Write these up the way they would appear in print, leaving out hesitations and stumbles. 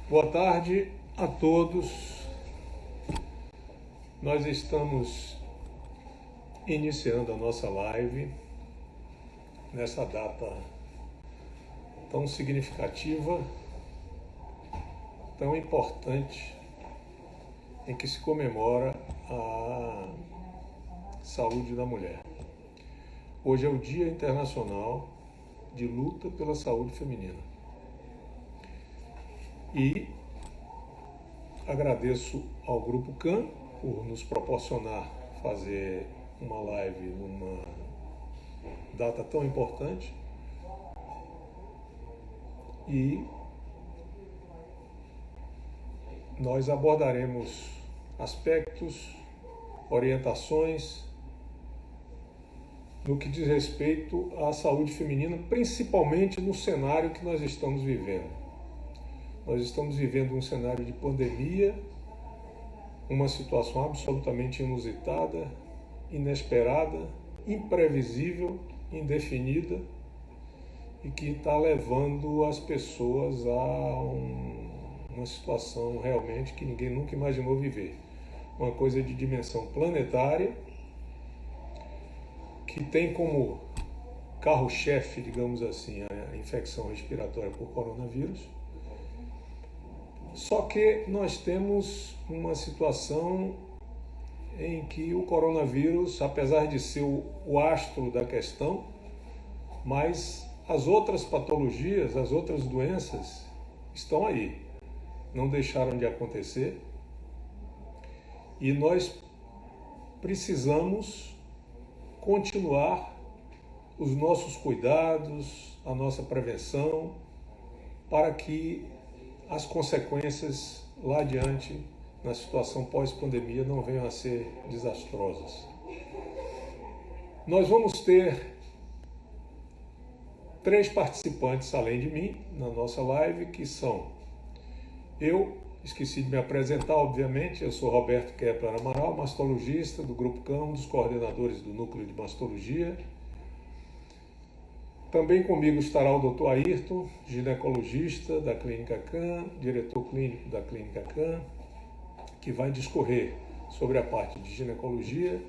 Boa tarde a todos. Nós estamos iniciando a nossa live nessa data tão significativa, tão importante, em que se comemora a saúde da mulher. Hoje é o Dia Internacional de Luta pela Saúde Feminina. E agradeço ao Grupo CAN por nos proporcionar fazer uma live numa data tão importante. E nós abordaremos aspectos, orientações no que diz respeito à saúde feminina, principalmente no cenário que nós estamos vivendo. Nós estamos vivendo um cenário de pandemia, uma situação absolutamente inusitada, inesperada, imprevisível, indefinida e que está levando as pessoas a uma situação realmente que ninguém nunca imaginou viver. Uma coisa de dimensão planetária que tem como carro-chefe, digamos assim, a infecção respiratória por coronavírus. Só que nós temos uma situação em que o coronavírus, apesar de ser o astro da questão, mas as outras patologias, as outras doenças estão aí, não deixaram de acontecer. E nós precisamos continuar os nossos cuidados, a nossa prevenção, para que as consequências lá adiante, na situação pós-pandemia, não venham a ser desastrosas. Nós vamos ter 3 participantes, além de mim, na nossa live, que são eu, esqueci de me apresentar, obviamente, eu sou Roberto Kepler Amaral, mastologista do Grupo CAN, um dos coordenadores do Núcleo de Mastologia. Também comigo estará o Dr. Ayrton, ginecologista da Clínica CAN, diretor clínico da Clínica CAN, que vai discorrer sobre a parte de ginecologia.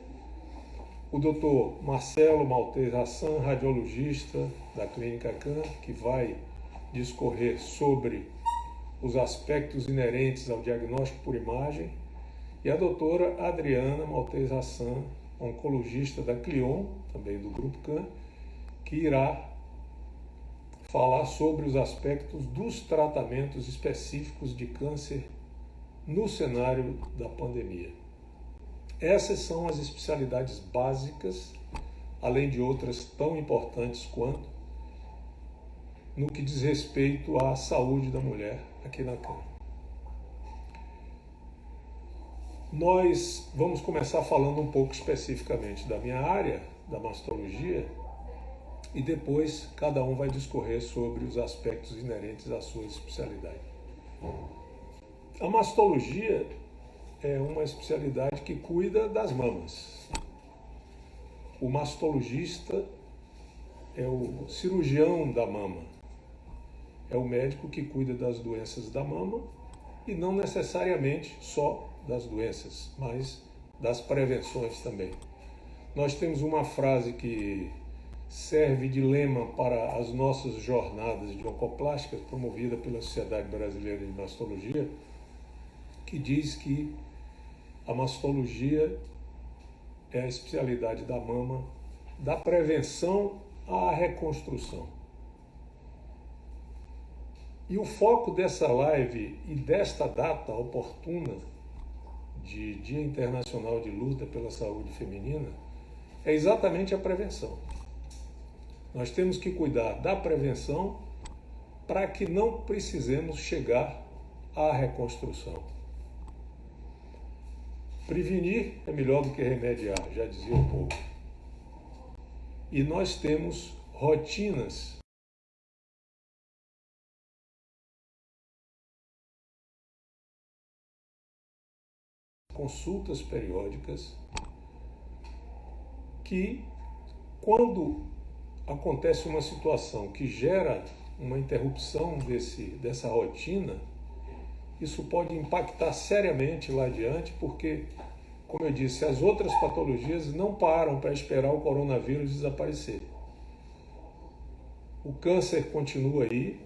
O Dr. Marcelo Maltez Hassan, radiologista da Clínica CAN, que vai discorrer sobre os aspectos inerentes ao diagnóstico por imagem. E a doutora Adriana Maltez Hassan, oncologista da CLION, também do Grupo CAN, que irá falar sobre os aspectos dos tratamentos específicos de câncer no cenário da pandemia. Essas são as especialidades básicas, além de outras tão importantes quanto, no que diz respeito à saúde da mulher aqui na CAN. Nós vamos começar falando um pouco especificamente da minha área, da mastologia, e depois cada um vai discorrer sobre os aspectos inerentes à sua especialidade. A mastologia é uma especialidade que cuida das mamas. O mastologista é o cirurgião da mama, é o médico que cuida das doenças da mama e não necessariamente só das doenças, mas das prevenções também. Nós temos uma frase que serve de lema para as nossas jornadas de oncoplásticas promovida pela Sociedade Brasileira de Mastologia, que diz que a mastologia é a especialidade da mama, da prevenção à reconstrução. E o foco dessa live e desta data oportuna de Dia Internacional de Luta pela Saúde Feminina é exatamente a prevenção. Nós temos que cuidar da prevenção para que não precisemos chegar à reconstrução. Prevenir é melhor do que remediar, já dizia o povo. E nós temos rotinas consultas periódicas que, quando acontece uma situação que gera uma interrupção dessa rotina, isso pode impactar seriamente lá adiante, porque, como eu disse, as outras patologias não param para esperar o coronavírus desaparecer. O câncer continua aí,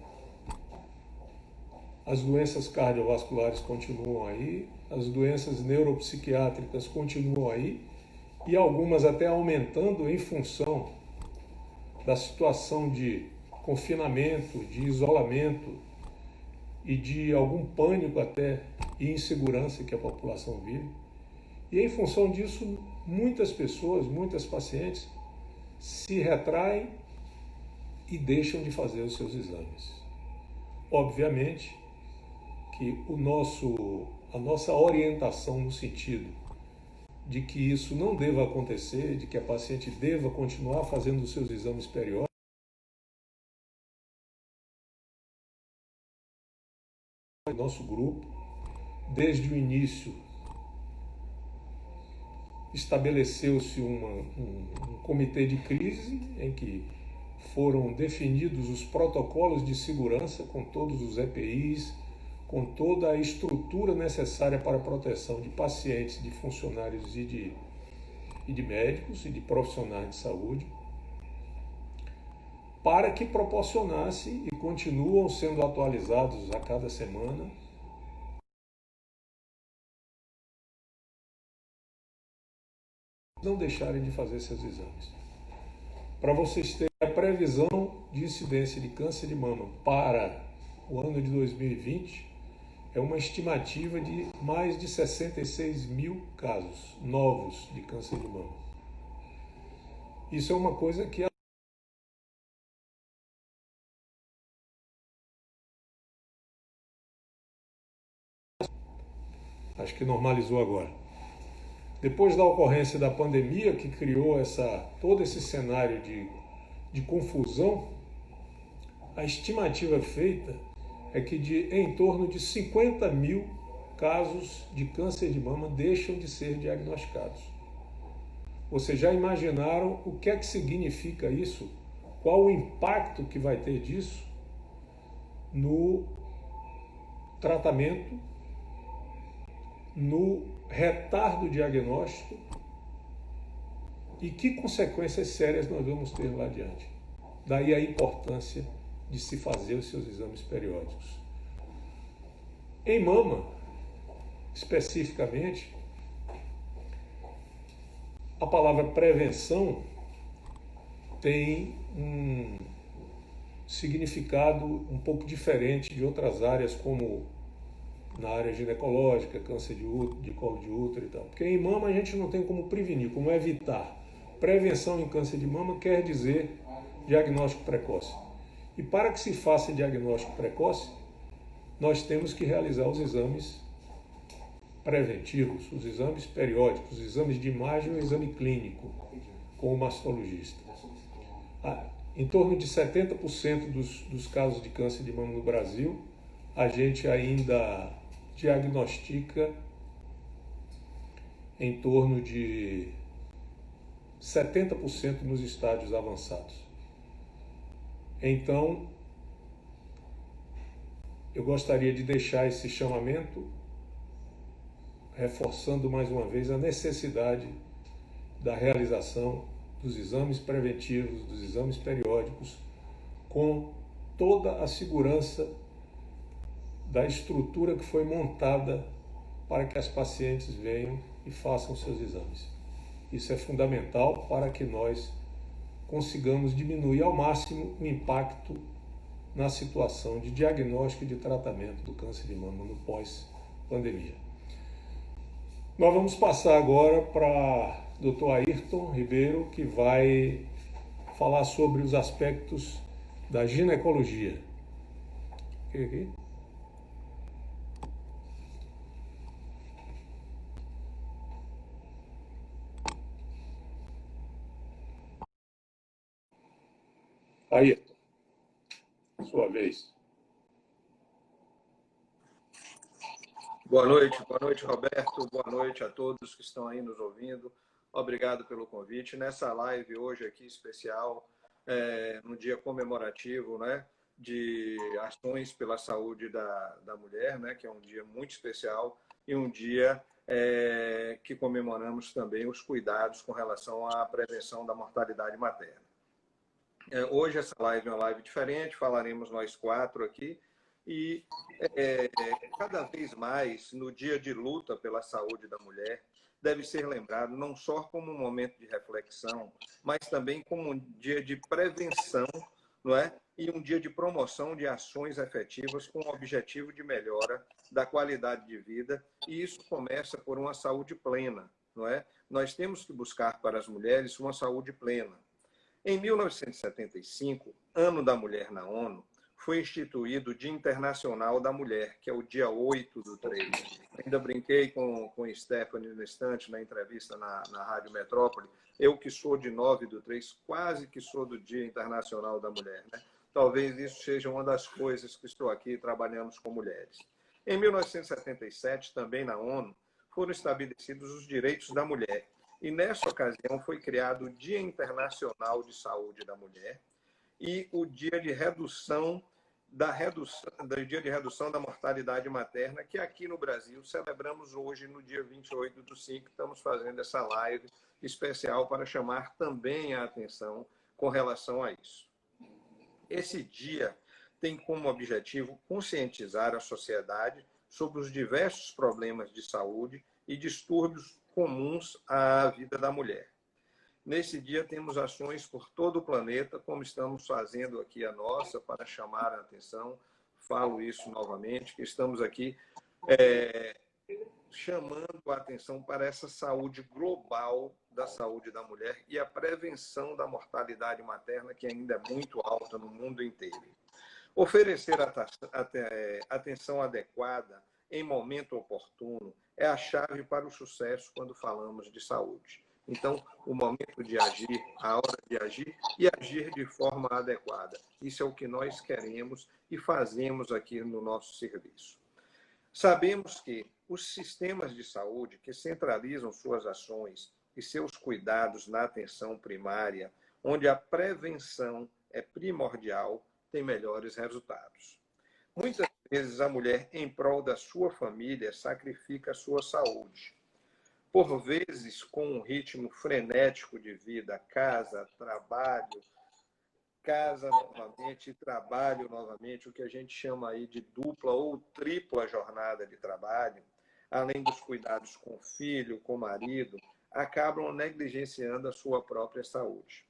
as doenças cardiovasculares continuam aí, as doenças neuropsiquiátricas continuam aí, e algumas até aumentando em função da situação de confinamento, de isolamento e de algum pânico até e insegurança que a população vive. E em função disso, muitas pessoas, muitas pacientes se retraem e deixam de fazer os seus exames. Obviamente que a nossa orientação no sentido de que isso não deva acontecer, de que a paciente deva continuar fazendo os seus exames periódicos, nosso grupo, desde o início, estabeleceu-se um comitê de crise em que foram definidos os protocolos de segurança com todos os EPIs, com toda a estrutura necessária para a proteção de pacientes, de funcionários e de médicos e de profissionais de saúde, para que proporcionasse e continuam sendo atualizados a cada semana não deixarem de fazer seus exames. Para vocês terem a previsão de incidência de câncer de mama para o ano de 2020, é uma estimativa de mais de 66 mil casos novos de câncer de mama. Isso é uma coisa que acho que normalizou agora. Depois da ocorrência da pandemia, que criou todo esse cenário de confusão, a estimativa feita é que em torno de 50 mil casos de câncer de mama deixam de ser diagnosticados. Vocês já imaginaram o que é que significa isso? Qual o impacto que vai ter disso no tratamento, no retardo diagnóstico e que consequências sérias nós vamos ter lá adiante. Daí a importância de se fazer os seus exames periódicos. Em mama, especificamente, a palavra prevenção tem um significado um pouco diferente de outras áreas, como na área ginecológica, câncer de colo de útero e tal. Porque em mama a gente não tem como prevenir, como evitar. Prevenção em câncer de mama quer dizer diagnóstico precoce. E para que se faça diagnóstico precoce, nós temos que realizar os exames preventivos, os exames periódicos, os exames de imagem e o exame clínico com o mastologista. Em torno de 70% dos casos de câncer de mama no Brasil, a gente ainda diagnostica em torno de 70% nos estádios avançados. Então, eu gostaria de deixar esse chamamento, reforçando mais uma vez a necessidade da realização dos exames preventivos, dos exames periódicos, com toda a segurança da estrutura que foi montada para que as pacientes venham e façam seus exames. Isso é fundamental para que nós consigamos diminuir ao máximo o impacto na situação de diagnóstico e de tratamento do câncer de mama no pós-pandemia. Nós vamos passar agora para o Dr. Ayrton Ribeiro, que vai falar sobre os aspectos da ginecologia. Aqui. Ayrton, sua vez. Boa noite, Roberto. Boa noite a todos que estão aí nos ouvindo. Obrigado pelo convite. Nessa live hoje aqui especial, no dia comemorativo, né, de ações pela saúde da mulher, né, que é um dia muito especial e um dia que comemoramos também os cuidados com relação à prevenção da mortalidade materna. Hoje essa live é uma live diferente, falaremos nós quatro aqui e cada vez mais no dia de luta pela saúde da mulher deve ser lembrado não só como um momento de reflexão, mas também como um dia de prevenção, não é? E um dia de promoção de ações efetivas com o objetivo de melhora da qualidade de vida, e isso começa por uma saúde plena, não é? Nós temos que buscar para as mulheres uma saúde plena. Em 1975, Ano da Mulher na ONU, foi instituído o Dia Internacional da Mulher, que é o dia 8/3. Ainda brinquei com Stephanie no instante, na entrevista na Rádio Metrópole, eu que sou de 9/3, quase que sou do Dia Internacional da Mulher, né? Talvez isso seja uma das coisas que estou aqui trabalhando com mulheres. Em 1977, também na ONU, foram estabelecidos os direitos da mulher. E nessa ocasião foi criado o Dia Internacional de Saúde da Mulher e o Dia de Redução da Mortalidade Materna, que aqui no Brasil celebramos hoje, no dia 28/5, estamos fazendo essa live especial para chamar também a atenção com relação a isso. Esse dia tem como objetivo conscientizar a sociedade sobre os diversos problemas de saúde e distúrbios comuns à vida da mulher. Nesse dia temos ações por todo o planeta, como estamos fazendo aqui a nossa, para chamar a atenção. Falo isso novamente, que estamos aqui chamando a atenção para essa saúde global da saúde da mulher e a prevenção da mortalidade materna, que ainda é muito alta no mundo inteiro. Oferecer atenção adequada em momento oportuno é a chave para o sucesso quando falamos de saúde. Então, o momento de agir, a hora de agir e agir de forma adequada. Isso é o que nós queremos e fazemos aqui no nosso serviço. Sabemos que os sistemas de saúde que centralizam suas ações e seus cuidados na atenção primária, onde a prevenção é primordial, tem melhores resultados. Muitas vezes a mulher, em prol da sua família, sacrifica a sua saúde. Por vezes, com um ritmo frenético de vida, casa, novamente, trabalho novamente, o que a gente chama aí de dupla ou tripla jornada de trabalho, além dos cuidados com o filho, com o marido, acabam negligenciando a sua própria saúde.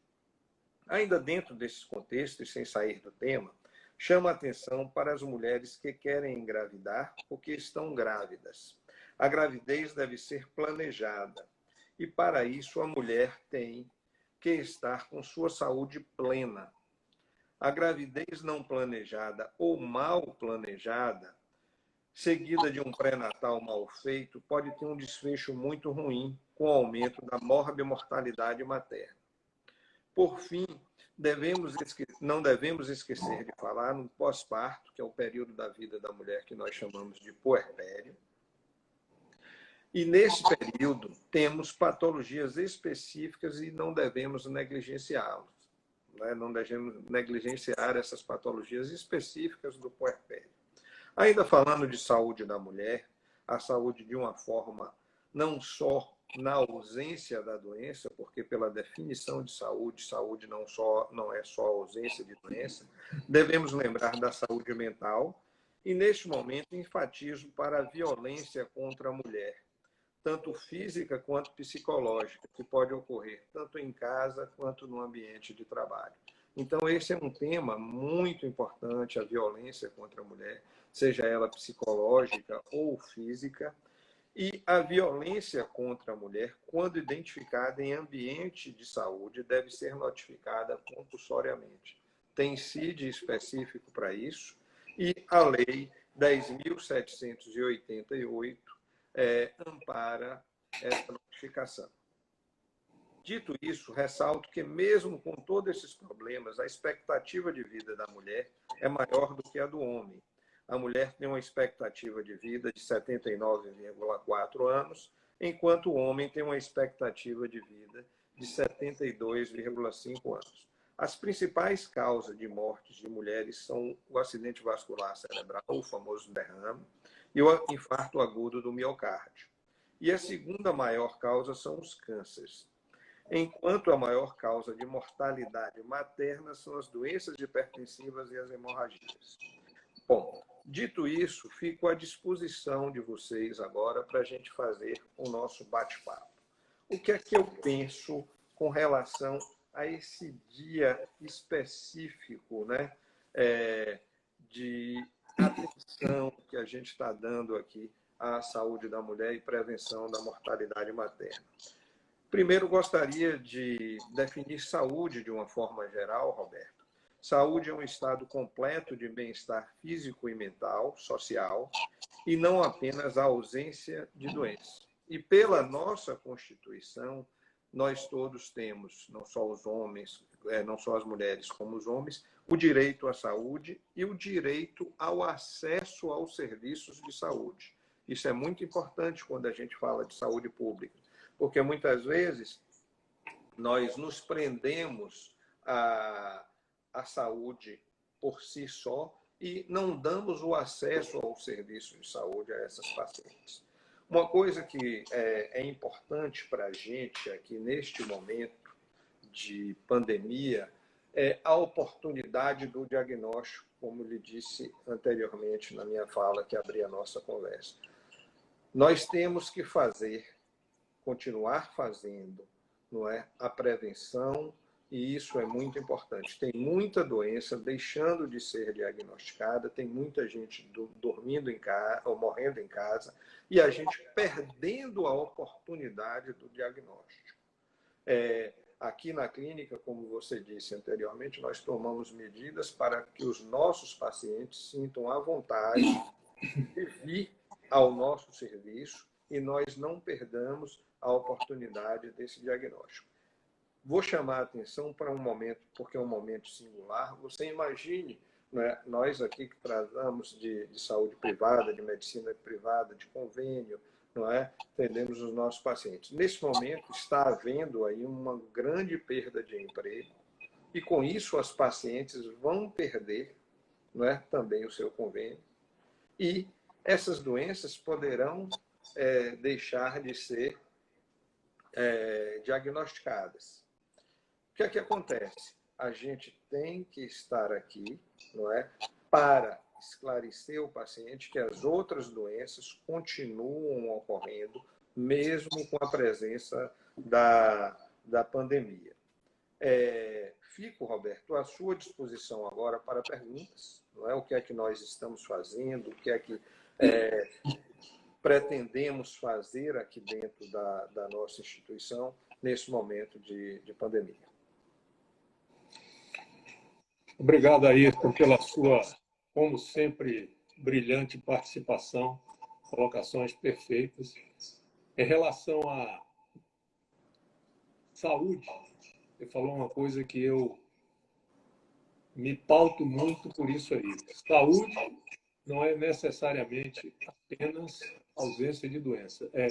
Ainda dentro desse contexto, e sem sair do tema, chama a atenção para as mulheres que querem engravidar ou que estão grávidas. A gravidez deve ser planejada e, para isso, a mulher tem que estar com sua saúde plena. A gravidez não planejada ou mal planejada, seguida de um pré-natal mal feito, pode ter um desfecho muito ruim, com o aumento da morbimortalidade materna. Por fim, não devemos esquecer de falar no pós-parto, que é o período da vida da mulher que nós chamamos de puerpério. E nesse período temos patologias específicas e não devemos negligenciá-las. Não devemos negligenciar essas patologias específicas do puerpério. Ainda falando de saúde da mulher, a saúde de uma forma não só na ausência da doença, porque pela definição de saúde não é só ausência de doença, devemos lembrar da saúde mental e, neste momento, enfatizo para a violência contra a mulher, tanto física quanto psicológica, que pode ocorrer tanto em casa quanto no ambiente de trabalho. Então, esse é um tema muito importante, a violência contra a mulher, seja ela psicológica ou física, e a violência contra a mulher, quando identificada em ambiente de saúde, deve ser notificada compulsoriamente. Tem CID específico para isso, e a Lei 10.788 ampara essa notificação. Dito isso, ressalto que, mesmo com todos esses problemas, a expectativa de vida da mulher é maior do que a do homem. A mulher tem uma expectativa de vida de 79,4 anos, enquanto o homem tem uma expectativa de vida de 72,5 anos. As principais causas de mortes de mulheres são o acidente vascular cerebral, o famoso derrame, e o infarto agudo do miocárdio. E a segunda maior causa são os cânceres. Enquanto a maior causa de mortalidade materna são as doenças hipertensivas e as hemorragias. Bom, dito isso, fico à disposição de vocês agora para a gente fazer o nosso bate-papo. O que é que eu penso com relação a esse dia específico, né, de atenção que a gente está dando aqui à saúde da mulher e prevenção da mortalidade materna? Primeiro, gostaria de definir saúde de uma forma geral, Roberto. Saúde é um estado completo de bem-estar físico e mental, social, e não apenas a ausência de doença. E pela nossa Constituição, nós todos temos, não só os homens, não só as mulheres, como os homens, o direito à saúde e o direito ao acesso aos serviços de saúde. Isso é muito importante quando a gente fala de saúde pública, porque muitas vezes nós nos prendemos à saúde por si só e não damos o acesso ao serviço de saúde a essas pacientes. Uma coisa que é importante para a gente aqui neste momento de pandemia é a oportunidade do diagnóstico, como lhe disse anteriormente na minha fala que abri a nossa conversa. Nós temos que continuar fazendo, não é, a prevenção, e isso é muito importante. Tem muita doença deixando de ser diagnosticada, tem muita gente dormindo em casa ou morrendo em casa, e a gente perdendo a oportunidade do diagnóstico. Aqui na clínica, como você disse anteriormente, nós tomamos medidas para que os nossos pacientes sintam a vontade de vir ao nosso serviço e nós não perdamos a oportunidade desse diagnóstico. Vou chamar a atenção para um momento, porque é um momento singular. Você imagine, né, nós aqui que tratamos de saúde privada, de medicina privada, de convênio, não é? Atendemos os nossos pacientes. Nesse momento está havendo aí uma grande perda de emprego e com isso as pacientes vão perder, não é, também o seu convênio e essas doenças poderão deixar de ser diagnosticadas. O que é que acontece? A gente tem que estar aqui, não é, para esclarecer o paciente que as outras doenças continuam ocorrendo, mesmo com a presença da pandemia. Fico, Roberto, à sua disposição agora para perguntas, não é? O que é que nós estamos fazendo, o que é que pretendemos fazer aqui dentro da nossa instituição nesse momento de pandemia. Obrigado, Ayrton, pela sua, como sempre, brilhante participação, colocações perfeitas. Em relação à saúde, você falou uma coisa que eu me pauto muito por isso aí. Saúde não é necessariamente apenas ausência de doença, é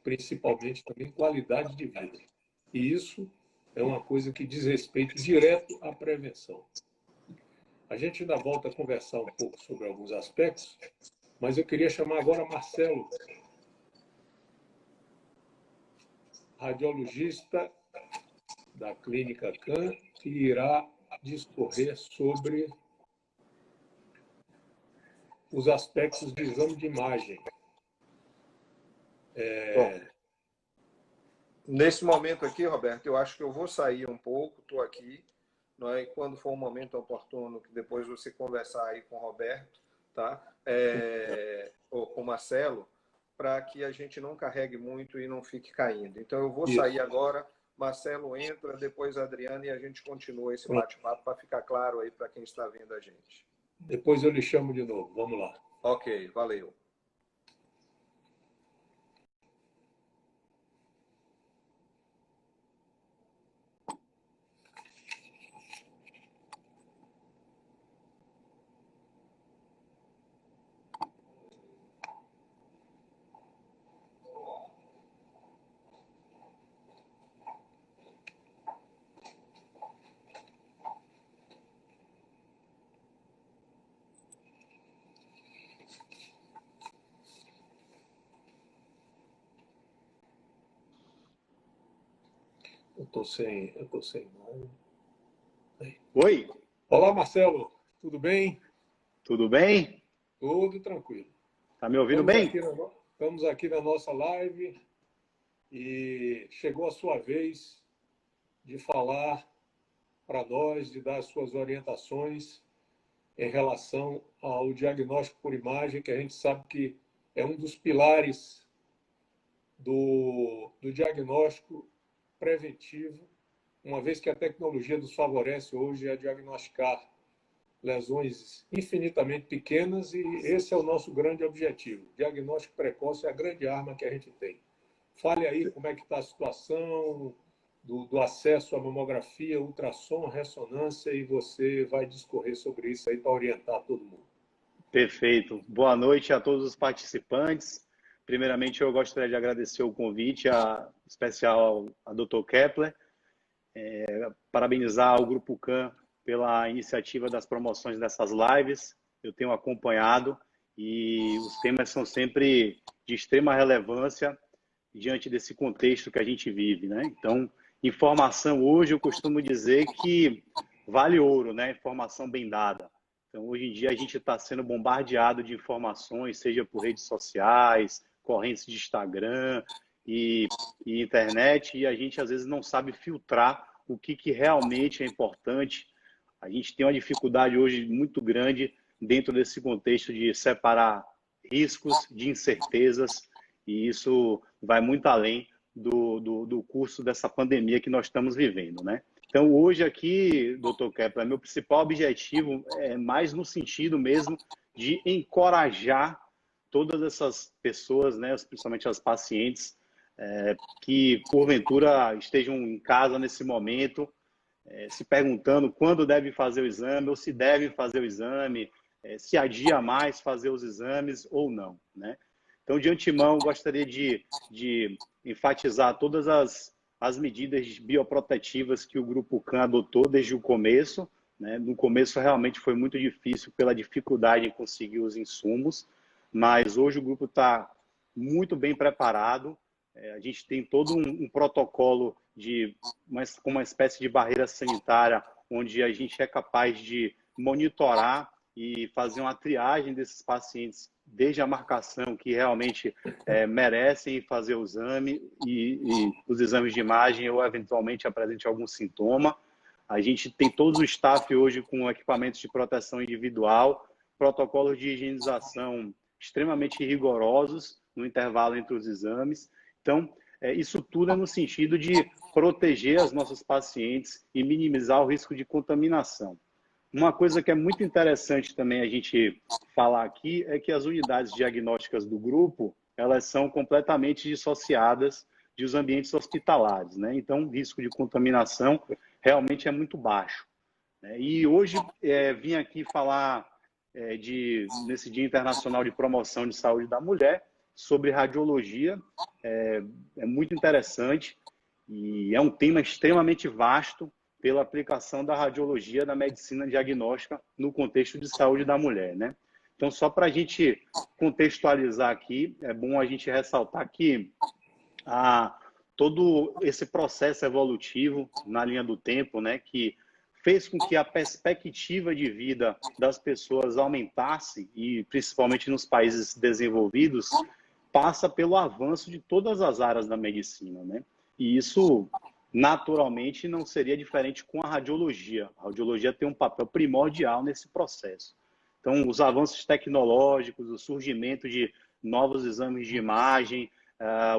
principalmente também qualidade de vida. E isso é uma coisa que diz respeito direto à prevenção. A gente ainda volta a conversar um pouco sobre alguns aspectos, mas eu queria chamar agora Marcelo, radiologista da Clínica CAN, que irá discorrer sobre os aspectos de exame de imagem. Bom, nesse momento aqui, Roberto, eu acho que eu vou sair um pouco, estou aqui, não é? E quando for um momento oportuno, que depois você conversar aí com o Roberto, tá? Ou com o Marcelo, para que a gente não carregue muito e não fique caindo. Então, eu vou sair agora, Marcelo entra, depois a Adriana, e a gente continua esse bate-papo para ficar claro aí para quem está vendo a gente. Depois eu lhe chamo de novo. Vamos lá. Ok, valeu. Eu tô sem mão. Oi, Olá, Marcelo. Tudo bem? tudo bem? Tudo tranquilo. Tá me ouvindo Estamos bem? aqui estamos aqui na nossa live e chegou a sua vez de falar para nós, de dar as suas orientações em relação ao diagnóstico por imagem, que a gente sabe que é um dos pilares do diagnóstico preventivo, uma vez que a tecnologia nos favorece hoje a diagnosticar lesões infinitamente pequenas e esse é o nosso grande objetivo. Diagnóstico precoce é a grande arma que a gente tem. Fale aí como é que está a situação do acesso à mamografia, ultrassom, ressonância e você vai discorrer sobre isso aí para orientar todo mundo. Perfeito. Boa noite a todos os participantes. Primeiramente, eu gostaria de agradecer o convite especial a Dr. Kepler, parabenizar o Grupo CAN pela iniciativa das promoções dessas lives. Eu tenho acompanhado e os temas são sempre de extrema relevância diante desse contexto que a gente vive, né? Então, informação hoje, eu costumo dizer que vale ouro, né? Informação bem dada. Então, hoje em dia, a gente está sendo bombardeado de informações, seja por redes sociais, correntes de Instagram e internet, e a gente, às vezes, não sabe filtrar o que realmente é importante. A gente tem uma dificuldade hoje muito grande dentro desse contexto de separar riscos de incertezas, e isso vai muito além do curso dessa pandemia que nós estamos vivendo, né? Então, hoje aqui, doutor Kepler, meu principal objetivo é mais no sentido mesmo de encorajar todas essas pessoas, né, principalmente as pacientes, que porventura estejam em casa nesse momento, se perguntando quando deve fazer o exame ou se deve fazer o exame, se adia mais fazer os exames ou não, né? Então, de antemão, gostaria de enfatizar todas as medidas bioprotetivas que o Grupo CAN adotou desde o começo, né? No começo, realmente foi muito difícil pela dificuldade em conseguir os insumos, mas hoje o grupo está muito bem preparado. A gente tem todo um protocolo com uma espécie de barreira sanitária, onde a gente é capaz de monitorar e fazer uma triagem desses pacientes desde a marcação que realmente merecem fazer o exame e os exames de imagem ou eventualmente apresente algum sintoma. A gente tem todo o staff hoje com equipamentos de proteção individual, protocolos de higienização extremamente rigorosos no intervalo entre os exames. Então, isso tudo é no sentido de proteger as nossas pacientes e minimizar o risco de contaminação. Uma coisa que é muito interessante também a gente falar aqui é que as unidades diagnósticas do grupo, elas são completamente dissociadas dos ambientes hospitalares, né? Então, o risco de contaminação realmente é muito baixo. E hoje vim aqui falar nesse Dia Internacional de Promoção de Saúde da Mulher, sobre radiologia. É muito interessante e é um tema extremamente vasto pela aplicação da radiologia na medicina diagnóstica no contexto de saúde da mulher, né? Então, só para a gente contextualizar aqui, é bom a gente ressaltar que todo esse processo evolutivo na linha do tempo, né, que fez com que a perspectiva de vida das pessoas aumentasse, e principalmente nos países desenvolvidos, passa pelo avanço de todas as áreas da medicina, né? E isso, naturalmente, não seria diferente com a radiologia. A radiologia tem um papel primordial nesse processo. Então, os avanços tecnológicos, o surgimento de novos exames de imagem,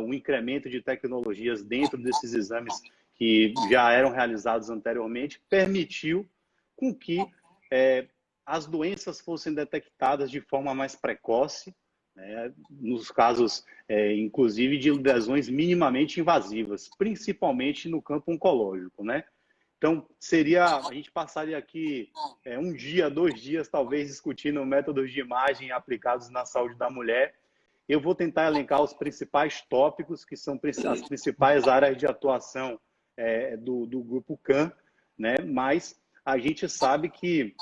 o incremento de tecnologias dentro desses exames que já eram realizados anteriormente, permitiu com que as doenças fossem detectadas de forma mais precoce, né, nos casos, inclusive, de lesões minimamente invasivas, principalmente no campo oncológico, né? Então, a gente passaria aqui um dia, 2 dias, talvez, discutindo métodos de imagem aplicados na saúde da mulher. Eu vou tentar elencar os principais tópicos, que são as principais áreas de atuação do Grupo CAN, né? Mas a gente sabe que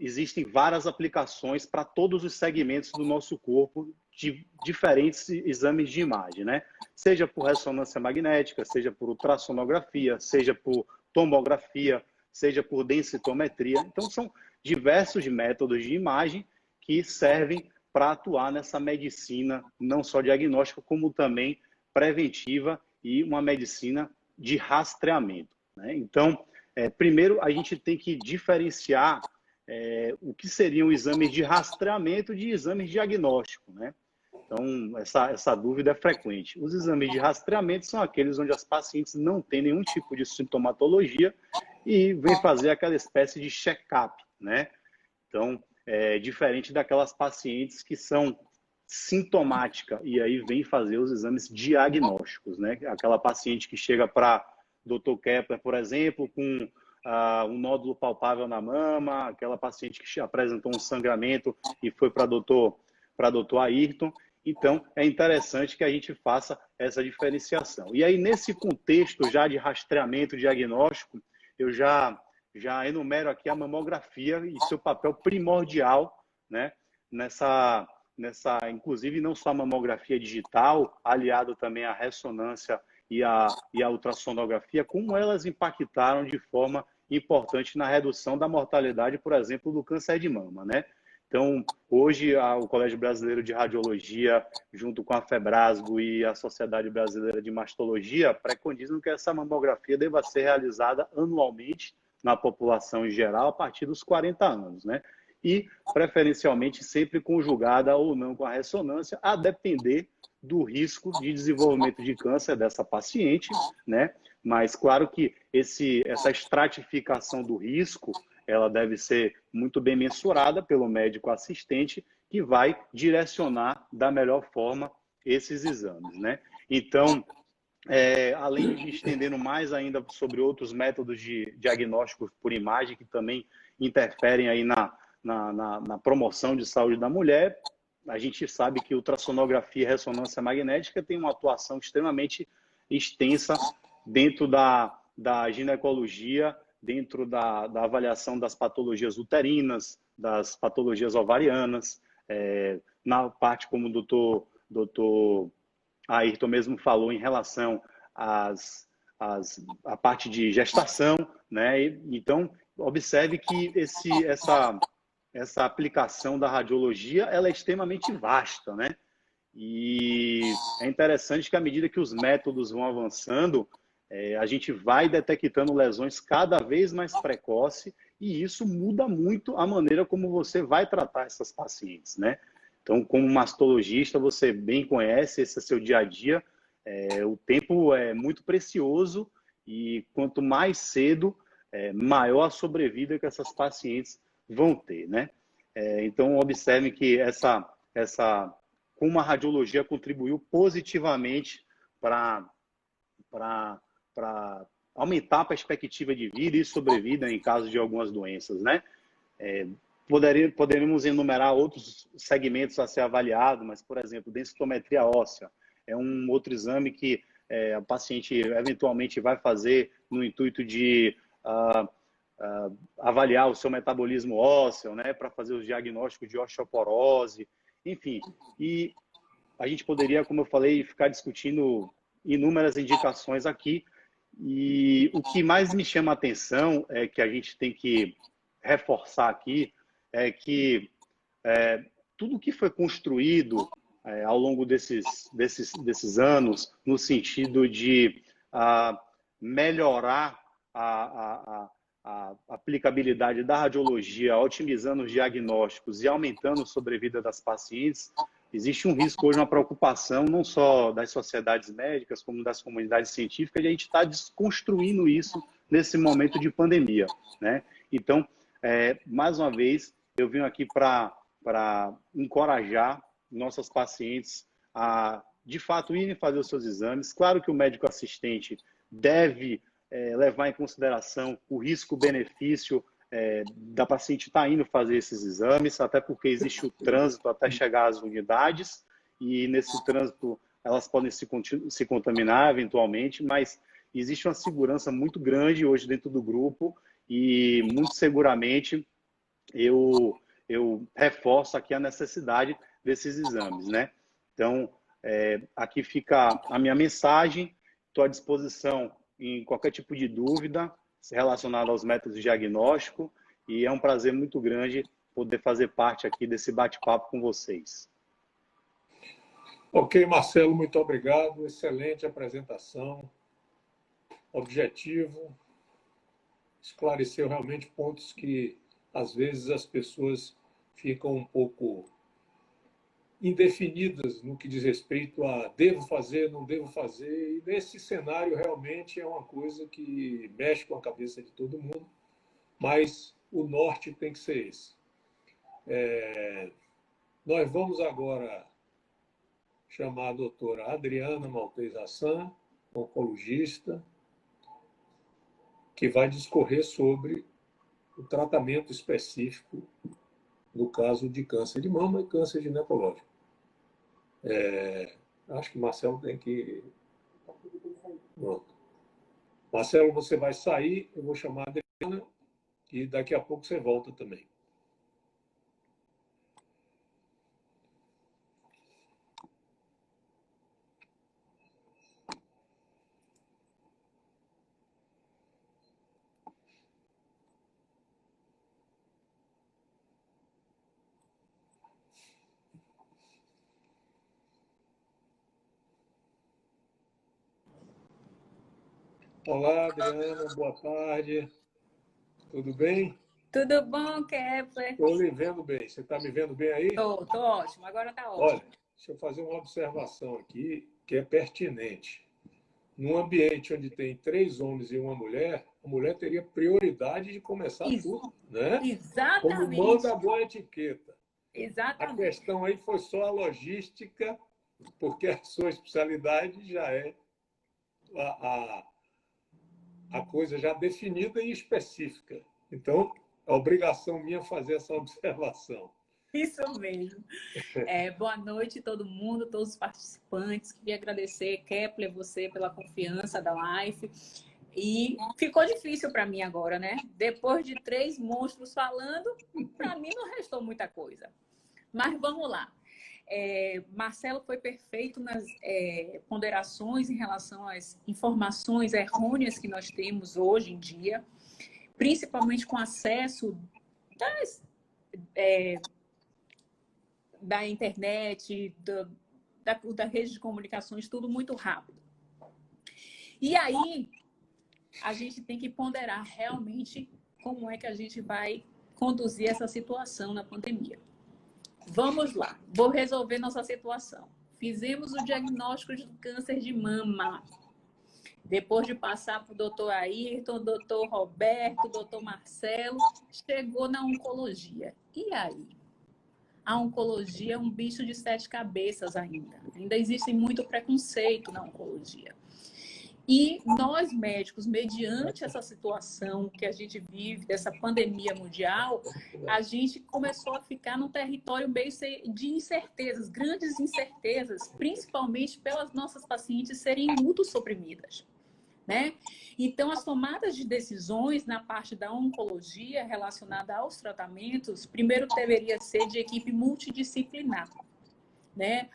existem várias aplicações para todos os segmentos do nosso corpo de diferentes exames de imagem, né? Seja por ressonância magnética, seja por ultrassonografia, seja por tomografia, seja por densitometria. Então, são diversos métodos de imagem que servem para atuar nessa medicina, não só diagnóstica, como também preventiva e uma medicina de rastreamento, né? Então, primeiro, a gente tem que diferenciar o que seriam exames de rastreamento de exames diagnósticos, né? Então, essa dúvida é frequente. Os exames de rastreamento são aqueles onde as pacientes não têm nenhum tipo de sintomatologia e vêm fazer aquela espécie de check-up, né? Então, diferente daquelas pacientes que são sintomáticas e aí vem fazer os exames diagnósticos, né? Aquela paciente que chega para Dr. Kepler, por exemplo, com um nódulo palpável na mama, aquela paciente que apresentou um sangramento e foi para Dr. Ayrton. Então, é interessante que a gente faça essa diferenciação. E aí, nesse contexto já de rastreamento diagnóstico, eu já enumero aqui a mamografia e seu papel primordial, né, inclusive não só a mamografia digital, aliado também à ressonância e a ultrassonografia, como elas impactaram de forma importante na redução da mortalidade, por exemplo, do câncer de mama, né? Então, hoje, o Colégio Brasileiro de Radiologia, junto com a FEBRASGO e a Sociedade Brasileira de Mastologia, preconizam que essa mamografia deva ser realizada anualmente na população em geral, a partir dos 40 anos, né? E, preferencialmente, sempre conjugada ou não com a ressonância, a depender do risco de desenvolvimento de câncer dessa paciente, né? Mas, claro que essa estratificação do risco, ela deve ser muito bem mensurada pelo médico assistente, que vai direcionar da melhor forma esses exames, né? Então, além de estendendo mais ainda sobre outros métodos de diagnóstico por imagem, que também interferem aí na promoção de saúde da mulher, a gente sabe que ultrassonografia e ressonância magnética tem uma atuação extremamente extensa dentro da ginecologia, dentro da avaliação das patologias uterinas, das patologias ovarianas, na parte como o doutor Ayrton mesmo falou em relação à parte de gestação, né? Então, observe que essa aplicação da radiologia ela é extremamente vasta, né? E é interessante que à medida que os métodos vão avançando, a gente vai detectando lesões cada vez mais precoce e isso muda muito a maneira como você vai tratar essas pacientes, né? Então, como mastologista, você bem conhece, esse é seu dia a dia, o tempo é muito precioso e quanto mais cedo, maior a sobrevida que essas pacientes vão ter, né? Então, observe que como a radiologia contribuiu positivamente para aumentar a perspectiva de vida e sobrevida em caso de algumas doenças, né? Poderíamos enumerar outros segmentos a ser avaliado, mas, por exemplo, densitometria óssea é um outro exame que a paciente eventualmente vai fazer no intuito de avaliar o seu metabolismo ósseo, né, para fazer os diagnósticos de osteoporose, enfim. E a gente poderia, como eu falei, ficar discutindo inúmeras indicações aqui. E o que mais me chama a atenção é que a gente tem que reforçar aqui é que tudo que foi construído ao longo desses anos no sentido de melhorar a aplicabilidade da radiologia, otimizando os diagnósticos e aumentando a sobrevida das pacientes, existe um risco hoje, uma preocupação não só das sociedades médicas, como das comunidades científicas, de a gente estar desconstruindo isso nesse momento de pandemia, né? Então, mais uma vez, eu vim aqui para encorajar nossas pacientes a, de fato, irem fazer os seus exames. Claro que o médico assistente deve levar em consideração o risco-benefício da paciente estar indo fazer esses exames, até porque existe o trânsito até chegar às unidades, e nesse trânsito elas podem se contaminar eventualmente, mas existe uma segurança muito grande hoje dentro do grupo, e muito seguramente eu reforço aqui a necessidade desses exames, né? Então, aqui fica a minha mensagem, estou à disposição em qualquer tipo de dúvida relacionada aos métodos de diagnóstico, e é um prazer muito grande poder fazer parte aqui desse bate-papo com vocês. Ok, Marcelo, muito obrigado. Excelente apresentação, objetivo, esclareceu realmente pontos que, às vezes, as pessoas ficam um pouco indefinidas no que diz respeito a devo fazer, não devo fazer. E nesse cenário, realmente, é uma coisa que mexe com a cabeça de todo mundo, mas o norte tem que ser esse. Nós vamos agora chamar a doutora Adriana Maltez Hassan, oncologista, que vai discorrer sobre o tratamento específico no caso de câncer de mama e câncer ginecológico. Acho que o Marcelo tem que... Pronto. Marcelo, você vai sair, eu vou chamar a Adriana e daqui a pouco você volta também. Olá, Adriana, boa tarde. Tudo bem? Tudo bom, Kepler? Estou lhe vendo bem. Você está me vendo bem aí? Tô ótimo. Agora tá ótimo. Olha, deixa eu fazer uma observação aqui que é pertinente. Num ambiente onde tem 3 homens e uma mulher, a mulher teria prioridade de começar tudo, né? Exatamente. Como manda a boa etiqueta. Exatamente. A questão aí foi só a logística, porque a sua especialidade já é a coisa já definida e específica. Então, é obrigação minha fazer essa observação. Isso mesmo. Boa noite a todo mundo, todos os participantes. Queria agradecer, Kepler, você pela confiança da live. E ficou difícil para mim agora, né? Depois de 3 monstros falando, para mim não restou muita coisa. Mas vamos lá. Marcelo foi perfeito nas ponderações em relação às informações errôneas que nós temos hoje em dia, principalmente com acesso da internet, da rede de comunicações, tudo muito rápido. E aí, a gente tem que ponderar realmente como é que a gente vai conduzir essa situação na pandemia. Vamos lá, vou resolver nossa situação. Fizemos o diagnóstico de câncer de mama. Depois de passar para o doutor Ayrton, doutor Roberto, doutor Marcelo, chegou na oncologia. E aí? A oncologia é um bicho de 7 cabeças ainda. Ainda existe muito preconceito na oncologia. E nós, médicos, mediante essa situação que a gente vive, dessa pandemia mundial, a gente começou a ficar num território meio de incertezas, grandes incertezas, principalmente pelas nossas pacientes serem imunossuprimidas, né? Então, as tomadas de decisões na parte da oncologia relacionada aos tratamentos, primeiro deveria ser de equipe multidisciplinar, né?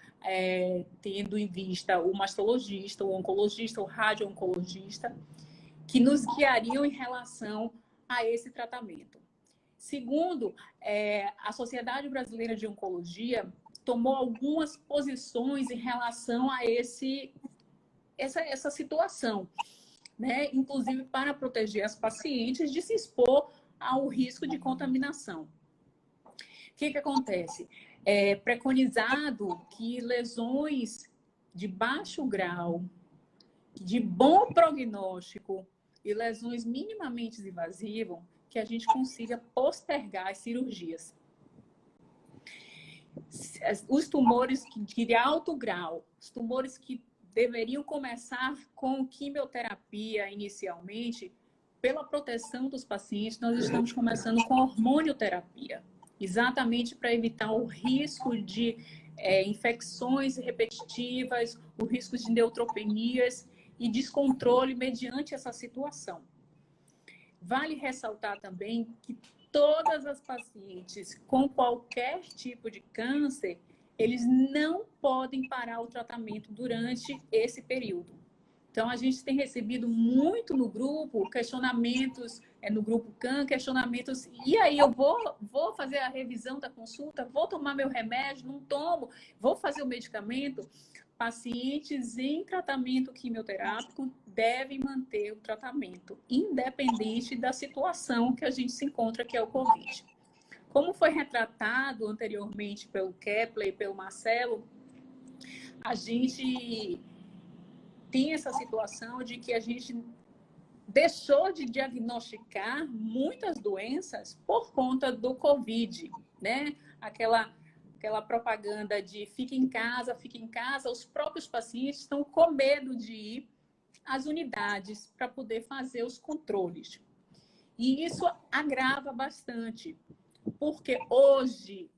Tendo em vista o mastologista, o oncologista, o radio-oncologista, que nos guiariam em relação a esse tratamento. Segundo, a Sociedade Brasileira de Oncologia tomou algumas posições em relação a essa situação, né? Inclusive para proteger as pacientes de se expor ao risco de contaminação. O que acontece? É preconizado que lesões de baixo grau, de bom prognóstico e lesões minimamente invasivas, que a gente consiga postergar as cirurgias. Os tumores de alto grau, os tumores que deveriam começar com quimioterapia inicialmente, pela proteção dos pacientes, nós estamos começando com hormonioterapia. Exatamente para evitar o risco de infecções repetitivas, o risco de neutropenias e descontrole mediante essa situação. Vale ressaltar também que todas as pacientes com qualquer tipo de câncer, eles não podem parar o tratamento durante esse período. Então, a gente tem recebido muito no grupo questionamentos, no grupo CAN, questionamentos, e aí eu vou fazer a revisão da consulta, vou tomar meu remédio, não tomo, vou fazer o medicamento. Pacientes em tratamento quimioterápico devem manter o tratamento, independente da situação que a gente se encontra, que é o Covid. Como foi retratado anteriormente pelo Kepler e pelo Marcelo, a gente tem essa situação de que a gente deixou de diagnosticar muitas doenças por conta do Covid, né? Aquela propaganda de fique em casa, os próprios pacientes estão com medo de ir às unidades para poder fazer os controles. E isso agrava bastante, porque hoje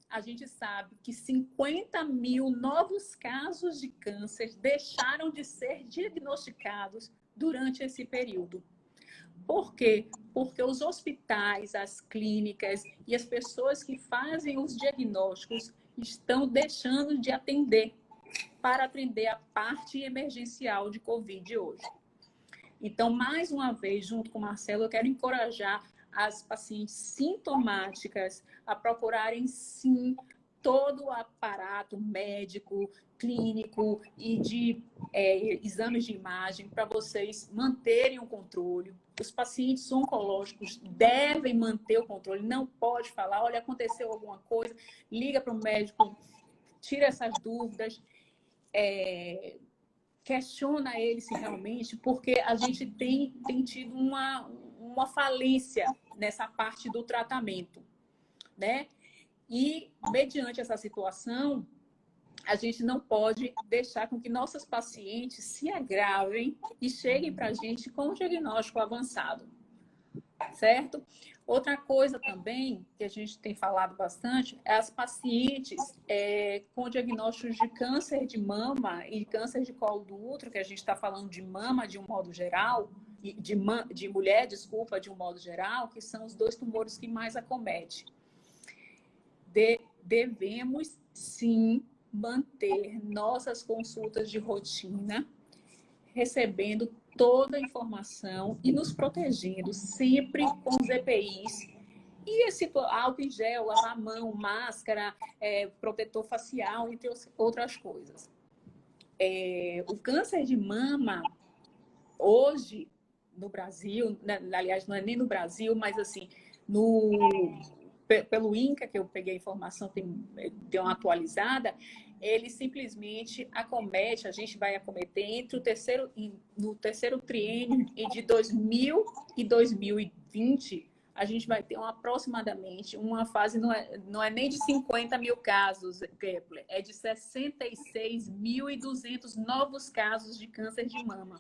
a gente sabe que 50 mil novos casos de câncer deixaram de ser diagnosticados durante esse período. Por quê? Porque os hospitais, as clínicas e as pessoas que fazem os diagnósticos estão deixando de atender para atender a parte emergencial de Covid hoje. Então, mais uma vez, junto com o Marcelo, eu quero encorajar as pacientes sintomáticas a procurarem, sim, todo o aparato médico, clínico e de exames de imagem para vocês manterem o controle. Os pacientes oncológicos devem manter o controle, não pode falar, olha, aconteceu alguma coisa, liga para o médico, tira essas dúvidas, questiona ele se realmente, porque a gente tem tido uma falência nessa parte do tratamento, né? E, mediante essa situação, a gente não pode deixar com que nossas pacientes se agravem e cheguem para a gente com um diagnóstico avançado, certo? Outra coisa também que a gente tem falado bastante é as pacientes com diagnósticos de câncer de mama e câncer de colo do útero, que a gente está falando de mama de um modo geral, de mulher, desculpa, de um modo geral, que são os 2 tumores que mais acomete. Devemos, sim, manter nossas consultas de rotina, recebendo toda a informação e nos protegendo sempre com os EPIs. E esse álcool em gel, lavar a mão, máscara, protetor facial, entre outras coisas. O câncer de mama, hoje, no Brasil, aliás, não é nem no Brasil, mas assim, pelo INCA, que eu peguei a informação, deu uma atualizada, ele simplesmente acomete, a gente vai acometer no terceiro triênio de 2000 e 2020, a gente vai ter aproximadamente uma fase, não é nem de 50 mil casos, Kepler, é de 66.200 novos casos de câncer de mama.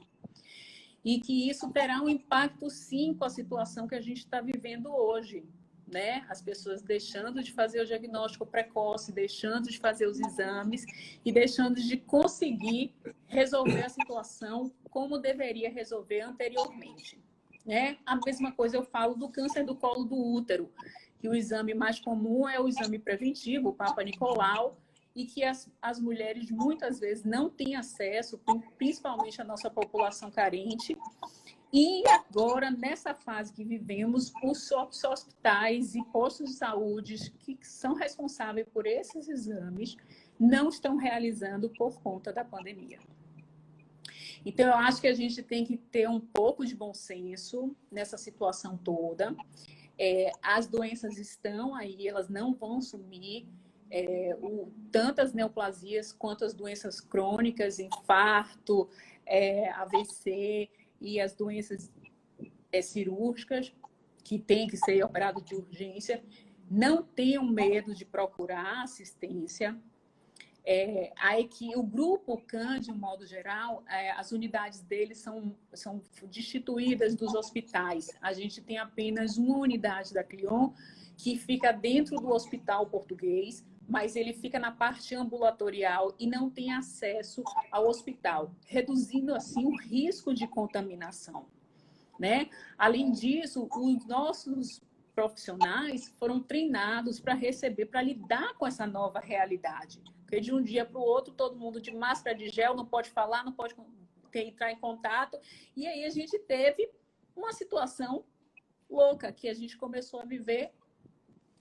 E que isso terá um impacto, sim, com a situação que a gente está vivendo hoje, né? As pessoas deixando de fazer o diagnóstico precoce, deixando de fazer os exames e deixando de conseguir resolver a situação como deveria resolver anteriormente, né? A mesma coisa eu falo do câncer do colo do útero, que o exame mais comum é o exame preventivo, o Papa Nicolau, e que as mulheres muitas vezes não têm acesso, principalmente a nossa população carente. E agora, nessa fase que vivemos, os hospitais e postos de saúde que são responsáveis por esses exames não estão realizando por conta da pandemia. Então, eu acho que a gente tem que ter um pouco de bom senso nessa situação toda. As doenças estão aí, elas não vão sumir. Tanto as neoplasias quanto as doenças crônicas, infarto, AVC e as doenças cirúrgicas, que tem que ser operado de urgência, não tenham medo de procurar assistência. O grupo CAN, de um modo geral, as unidades deles são destituídas dos hospitais. A gente tem apenas uma unidade da Clion, que fica dentro do hospital português, mas ele fica na parte ambulatorial e não tem acesso ao hospital, reduzindo assim o risco de contaminação, né? Além disso, os nossos profissionais foram treinados para receber, para lidar com essa nova realidade. Porque de um dia para o outro, todo mundo de máscara de gel, não pode falar, não pode entrar em contato. E aí a gente teve uma situação louca que a gente começou a viver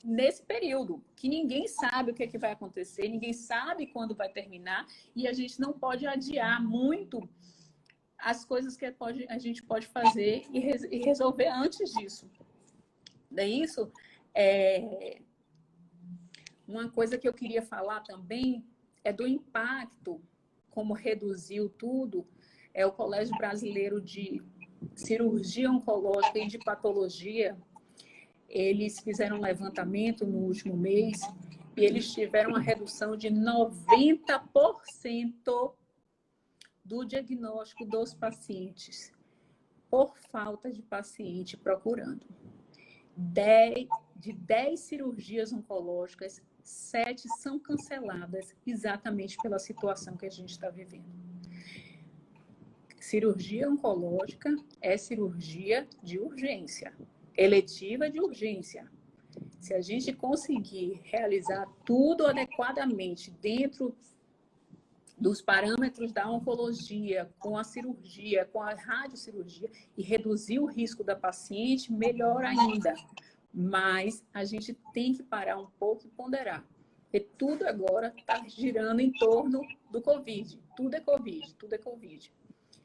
nesse período, que ninguém sabe o que é que vai acontecer, ninguém sabe quando vai terminar, e a gente não pode adiar muito as coisas que a gente pode fazer e resolver antes disso. Daí isso, uma coisa que eu queria falar também é do impacto, como reduziu tudo, é o Colégio Brasileiro de Cirurgia Oncológica e de Patologia. Eles fizeram um levantamento no último mês e eles tiveram uma redução de 90% do diagnóstico dos pacientes por falta de paciente procurando. De 10 cirurgias oncológicas, 7 são canceladas exatamente pela situação que a gente está vivendo. Cirurgia oncológica é cirurgia de urgência, eletiva de urgência. Se a gente conseguir realizar tudo adequadamente dentro dos parâmetros da oncologia, com a cirurgia, com a radiocirurgia, e reduzir o risco da paciente, melhor ainda. Mas a gente tem que parar um pouco e ponderar. Porque tudo agora está girando em torno do Covid. Tudo é Covid, tudo é Covid.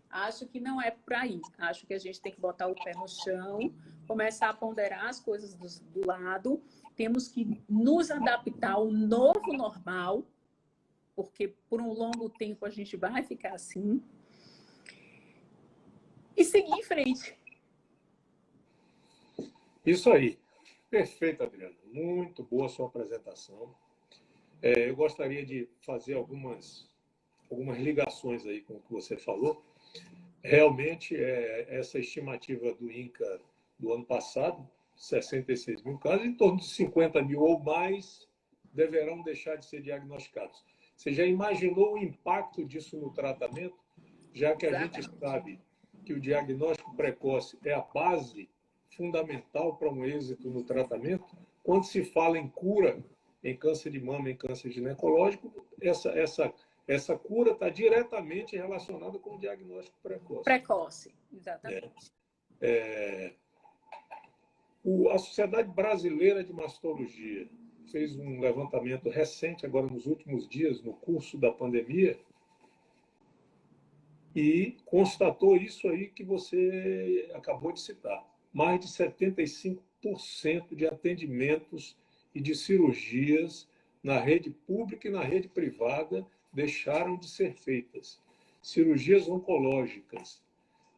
Acho que não é por aí. Acho que a gente tem que botar o pé no chão, começar a ponderar as coisas do lado. Temos que nos adaptar ao novo normal, porque por um longo tempo a gente vai ficar assim, e seguir em frente. Isso aí. Perfeito, Adriana. Muito boa a sua apresentação. Eu gostaria de fazer algumas ligações aí com o que você falou. Realmente, essa estimativa do INCA do ano passado, 66 mil casos, em torno de 50 mil ou mais deverão deixar de ser diagnosticados. Você já imaginou o impacto disso no tratamento? Já que a gente sabe que o diagnóstico precoce é a base fundamental para um êxito no tratamento, quando se fala em cura em câncer de mama, em câncer ginecológico, essa cura está diretamente relacionada com o diagnóstico precoce. Precoce, exatamente. A Sociedade Brasileira de Mastologia fez um levantamento recente, agora nos últimos dias, no curso da pandemia, e constatou isso aí que você acabou de citar. Mais de 75% de atendimentos e de cirurgias na rede pública e na rede privada deixaram de ser feitas. Cirurgias oncológicas.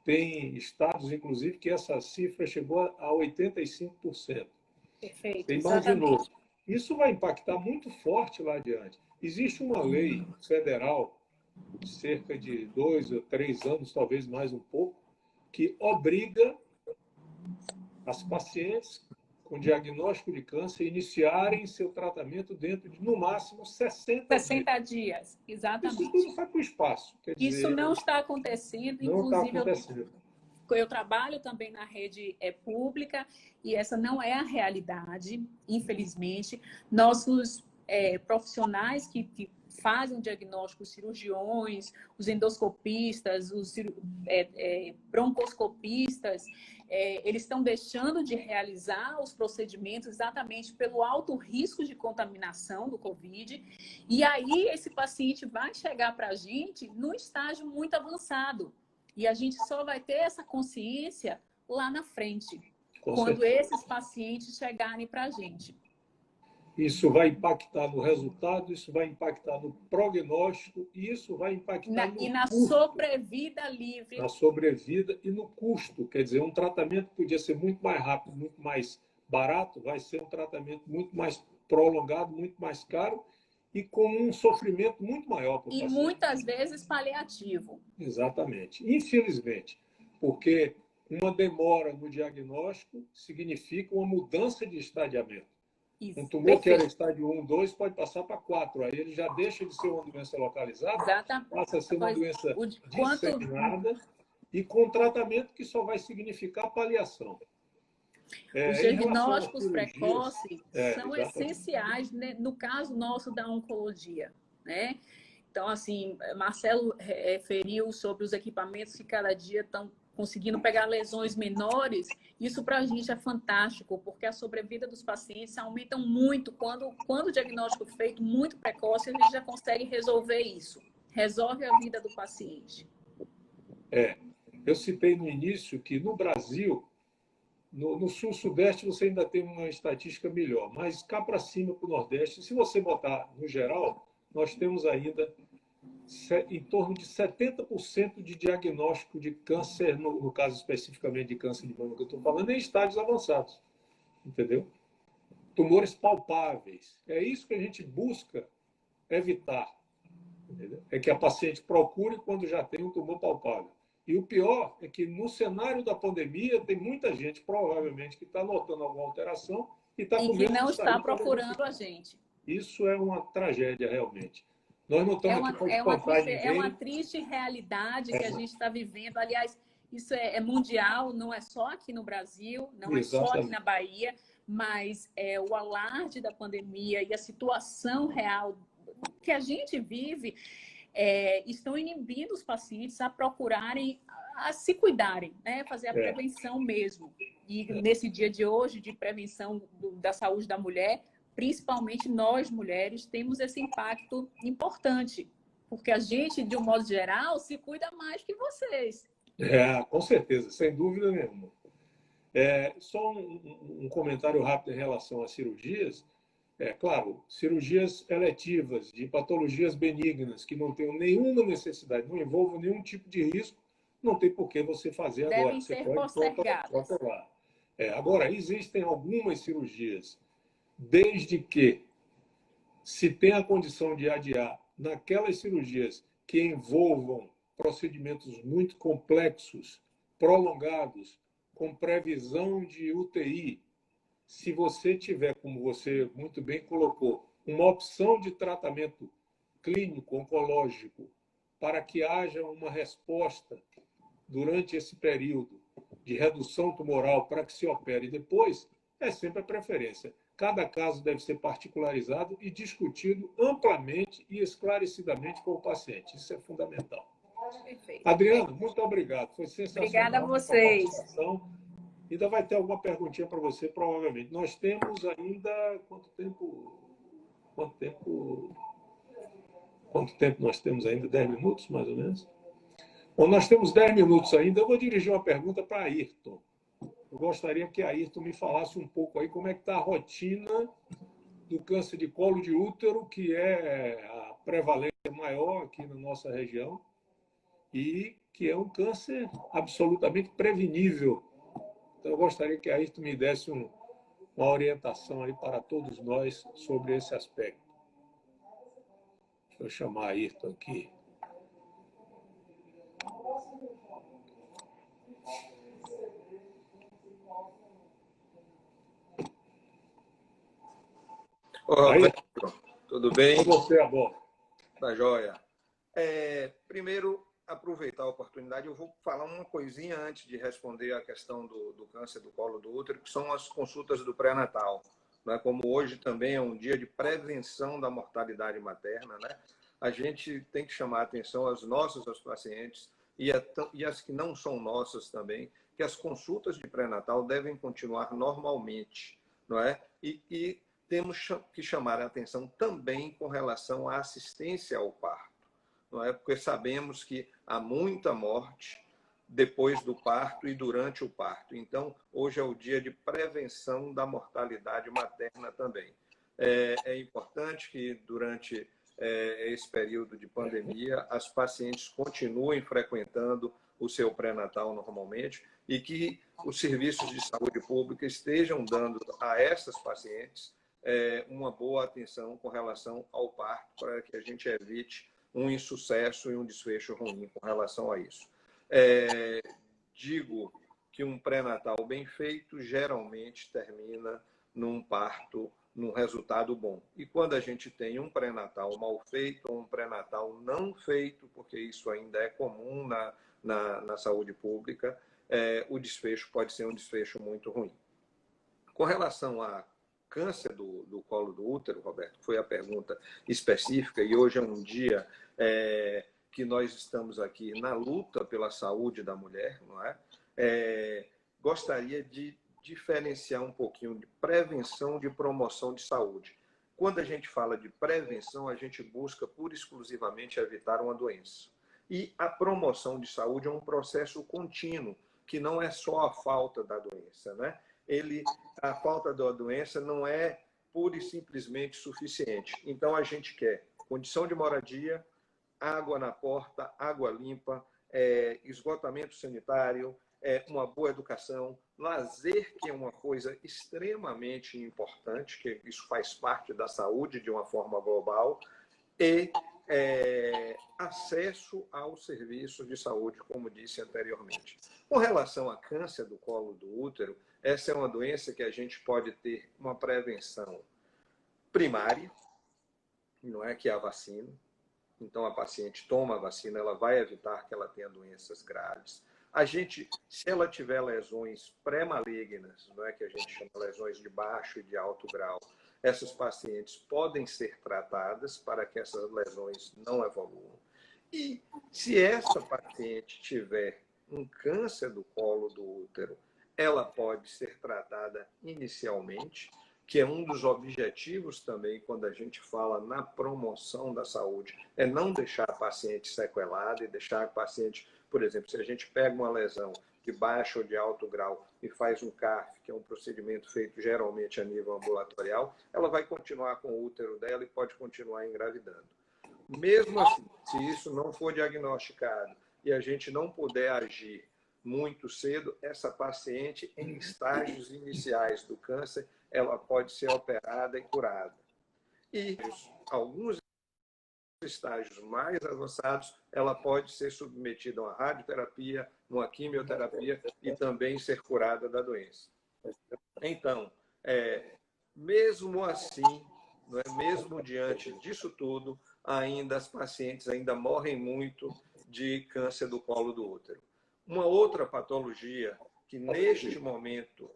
Tem estados, inclusive, que essa cifra chegou a 85%. Perfeito. Você imaginou? Isso vai impactar muito forte lá adiante. Existe uma lei federal, de cerca de 2 ou 3 anos, talvez mais um pouco, que obriga as pacientes com diagnóstico de câncer a iniciarem seu tratamento dentro de, no máximo, 60 dias. Exatamente. Isso tudo vai para o espaço. Quer dizer, isso não está acontecendo. Não está inclusive, acontecendo. Eu trabalho também na rede pública e essa não é a realidade, infelizmente. Nossos profissionais que fazem o diagnóstico, os cirurgiões, os endoscopistas, os broncoscopistas, eles estão deixando de realizar os procedimentos exatamente pelo alto risco de contaminação do Covid. E aí esse paciente vai chegar para a gente num estágio muito avançado. E a gente só vai ter essa consciência lá na frente, quando esses pacientes chegarem para a gente. Isso vai impactar no resultado, isso vai impactar no prognóstico, e isso vai impactar e na sobrevida livre. Na sobrevida e no custo. Quer dizer, um tratamento que podia ser muito mais rápido, muito mais barato, vai ser um tratamento muito mais prolongado, muito mais caro, e com um sofrimento muito maior para o paciente. E muitas vezes paliativo. Exatamente. Infelizmente, porque uma demora no diagnóstico significa uma mudança de estadiamento. Isso. Um tumor que era estádio 1, 2, pode passar para 4. Aí ele já deixa de ser uma doença localizada, exatamente, passa a ser uma doença disseminada e com tratamento que só vai significar paliação. Os Em relação às diagnósticos cirurgias, precoces são exatamente. essenciais, né, no caso nosso da oncologia, né? Então, assim, Marcelo referiu sobre os equipamentos que cada dia estão conseguindo pegar lesões menores. Isso para a gente é fantástico, porque a sobrevida dos pacientes aumenta muito quando o diagnóstico feito muito precoce, a gente já consegue resolver isso. Resolve a vida do paciente. Eu citei no início que no Brasil, no sul-sudeste, você ainda tem uma estatística melhor, mas cá para cima, para o nordeste, se você botar no geral, nós temos ainda em torno de 70% de diagnóstico de câncer, no caso especificamente de câncer de mama que eu estou falando, em estádios avançados, entendeu? Tumores palpáveis. É isso que a gente busca evitar, entendeu? É que a paciente procure quando já tem um tumor palpável. E o pior é que no cenário da pandemia tem muita gente, provavelmente, que está notando alguma alteração e está com E que medo não de está sair para procurando a verificar. gente. Isso é uma tragédia, realmente. Nós não É estamos aqui uma, para é uma, espantar triste, é uma ninguém. triste realidade que a gente está vivendo. Aliás, isso é mundial, não é só aqui no Brasil, não é só aqui Exatamente. na Bahia, mas o alarde da pandemia e a situação real que a gente vive estão inibindo os pacientes a procurarem, a se cuidarem, né? Fazer a É, prevenção mesmo. E nesse dia de hoje, de prevenção da saúde da mulher, principalmente nós, mulheres, temos esse impacto importante, porque a gente, de um modo geral, se cuida mais que vocês. com certeza, sem dúvida nenhuma. Só um comentário rápido em relação às cirurgias. Claro, cirurgias eletivas de patologias benignas que não tenham nenhuma necessidade, não envolvam nenhum tipo de risco, não tem por que você fazer agora. Devem Você ser pode postergadas. protelar. Agora, existem algumas cirurgias, desde que se tem a condição de adiar naquelas cirurgias que envolvam procedimentos muito complexos, prolongados, com previsão de UTI, se você tiver, como você muito bem colocou, uma opção de tratamento clínico, oncológico, para que haja uma resposta durante esse período de redução tumoral para que se opere depois, é sempre a preferência. Cada caso deve ser particularizado e discutido amplamente e esclarecidamente com o paciente. Isso é fundamental. Perfeito. Adriano, muito obrigado. Foi Obrigada a sensacional a sua vocês. participação. Ainda vai ter alguma perguntinha para você, provavelmente. Nós temos ainda quanto tempo? Quanto tempo nós temos ainda? 10 minutos, mais ou menos? Bom, nós temos 10 minutos ainda. Eu vou dirigir uma pergunta para a Ayrton. Eu gostaria que a Ayrton me falasse um pouco aí como é que está a rotina do câncer de colo de útero, que é a prevalência maior aqui na nossa região e que é um câncer absolutamente prevenível. Então, eu gostaria que a Ayrton me desse uma orientação aí para todos nós sobre esse aspecto. Deixa eu chamar a Ayrton aqui. Roberto, tudo bem? Com você, a bola. Tá joia. Primeiro, aproveitar a oportunidade, eu vou falar uma coisinha antes de responder a questão do câncer do colo do útero, que são as consultas do pré-natal. Né? Como hoje também é um dia de prevenção da mortalidade materna, né? A gente tem que chamar a atenção às nossas pacientes e as que não são nossas também, que as consultas de pré-natal devem continuar normalmente, não é? E temos que chamar a atenção também com relação à assistência ao parto, não é? Porque sabemos que há muita morte depois do parto e durante o parto. Então, hoje é o dia de prevenção da mortalidade materna também. É importante que durante esse período de pandemia as pacientes continuem frequentando o seu pré-natal normalmente e que os serviços de saúde pública estejam dando a essas pacientes uma boa atenção com relação ao parto, para que a gente evite um insucesso e um desfecho ruim com relação a isso. Digo que um pré-natal bem feito geralmente termina num parto, num resultado bom. E quando a gente tem um pré-natal mal feito ou um pré-natal não feito, porque isso ainda é comum na saúde pública, o desfecho pode ser um desfecho muito ruim. Com relação a câncer do colo do útero, Roberto, foi a pergunta específica, e hoje é um dia que nós estamos aqui na luta pela saúde da mulher, não é? Gostaria de diferenciar um pouquinho de prevenção de promoção de saúde. Quando a gente fala de prevenção, a gente busca pura e exclusivamente evitar uma doença. E a promoção de saúde é um processo contínuo, que não é só a falta da doença, né? A falta da doença não é pura e simplesmente suficiente. Então, a gente quer condição de moradia, água na porta, água limpa, esgotamento sanitário, uma boa educação, lazer, que é uma coisa extremamente importante, que isso faz parte da saúde de uma forma global, e acesso aos serviços de saúde, como disse anteriormente. Com relação a câncer do colo do útero, essa é uma doença que a gente pode ter uma prevenção primária, não é que é a vacina. Então, a paciente toma a vacina, ela vai evitar que ela tenha doenças graves. A gente, se ela tiver lesões pré-malignas, não é que a gente chama lesões de baixo e de alto grau, essas pacientes podem ser tratadas para que essas lesões não evoluam. E se essa paciente tiver um câncer do colo do útero, ela pode ser tratada inicialmente, que é um dos objetivos também quando a gente fala na promoção da saúde, é não deixar a paciente sequelada e deixar a paciente, por exemplo, se a gente pega uma lesão de baixo ou de alto grau e faz um CARF, que é um procedimento feito geralmente a nível ambulatorial, ela vai continuar com o útero dela e pode continuar engravidando. Mesmo assim, se isso não for diagnosticado e a gente não puder agir muito cedo, essa paciente em estágios iniciais do câncer, ela pode ser operada e curada. E alguns estágios mais avançados, ela pode ser submetida a uma radioterapia, uma quimioterapia e também ser curada da doença. Então, mesmo assim, não é? Mesmo diante disso tudo, ainda as pacientes ainda morrem muito de câncer do colo do útero. Uma outra patologia que neste momento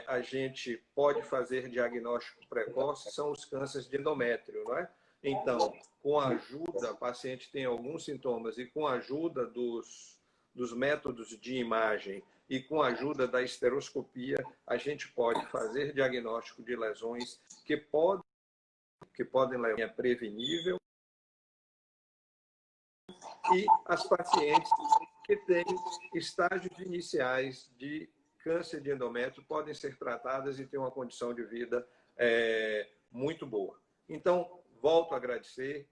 a gente pode fazer diagnóstico precoce são os cânceres de endométrio, não é? Então, com a ajuda, a paciente tem alguns sintomas e com a ajuda dos métodos de imagem e com a ajuda da esteroscopia, a gente pode fazer diagnóstico de lesões que podem levar a prevenível, e as pacientes que têm estágios iniciais de câncer de endométrio podem ser tratadas e ter uma condição de vida muito boa. Então, volto a agradecer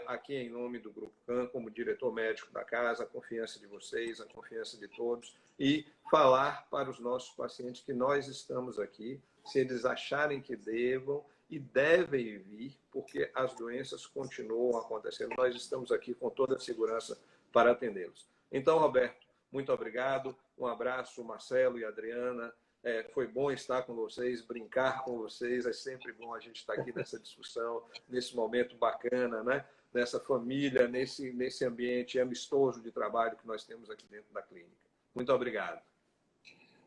aqui em nome do Grupo CAN, como diretor médico da casa, a confiança de vocês, a confiança de todos, e falar para os nossos pacientes que nós estamos aqui, se eles acharem que devam e devem vir, porque as doenças continuam acontecendo. Nós estamos aqui com toda a segurança para atendê-los. Então, Roberto, muito obrigado. Um abraço, Marcelo e Adriana. Foi bom estar com vocês, brincar com vocês. É sempre bom a gente estar aqui nessa discussão, nesse momento bacana, né? Nessa família, nesse ambiente amistoso de trabalho que nós temos aqui dentro da clínica. Muito obrigado.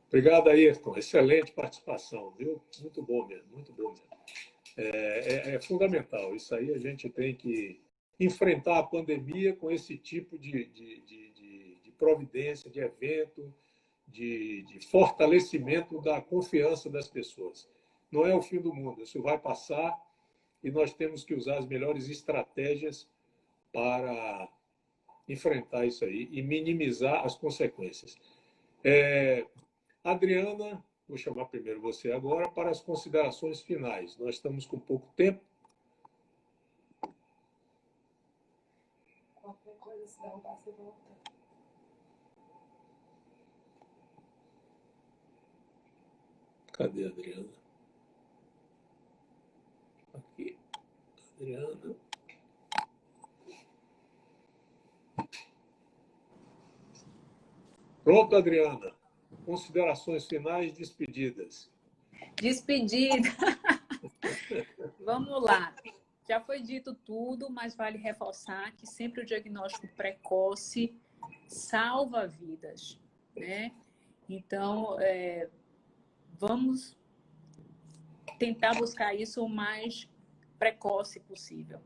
Obrigado, Ayrton. Excelente participação, viu? Muito bom mesmo, muito bom mesmo. É fundamental. Isso aí a gente tem que enfrentar a pandemia com esse tipo de providência, de evento, de fortalecimento da confiança das pessoas. Não é o fim do mundo, isso vai passar e nós temos que usar as melhores estratégias para enfrentar isso aí e minimizar as consequências. Adriana, vou chamar primeiro você agora para as considerações finais. Nós estamos com pouco tempo. Qualquer coisa, se derrubar, você volta. Cadê a Adriana? Aqui. Adriana. Pronto, Adriana. Considerações finais, despedidas. Despedida. Vamos lá. Já foi dito tudo, mas vale reforçar que sempre o diagnóstico precoce salva vidas, né? Então, vamos tentar buscar isso o mais precoce possível.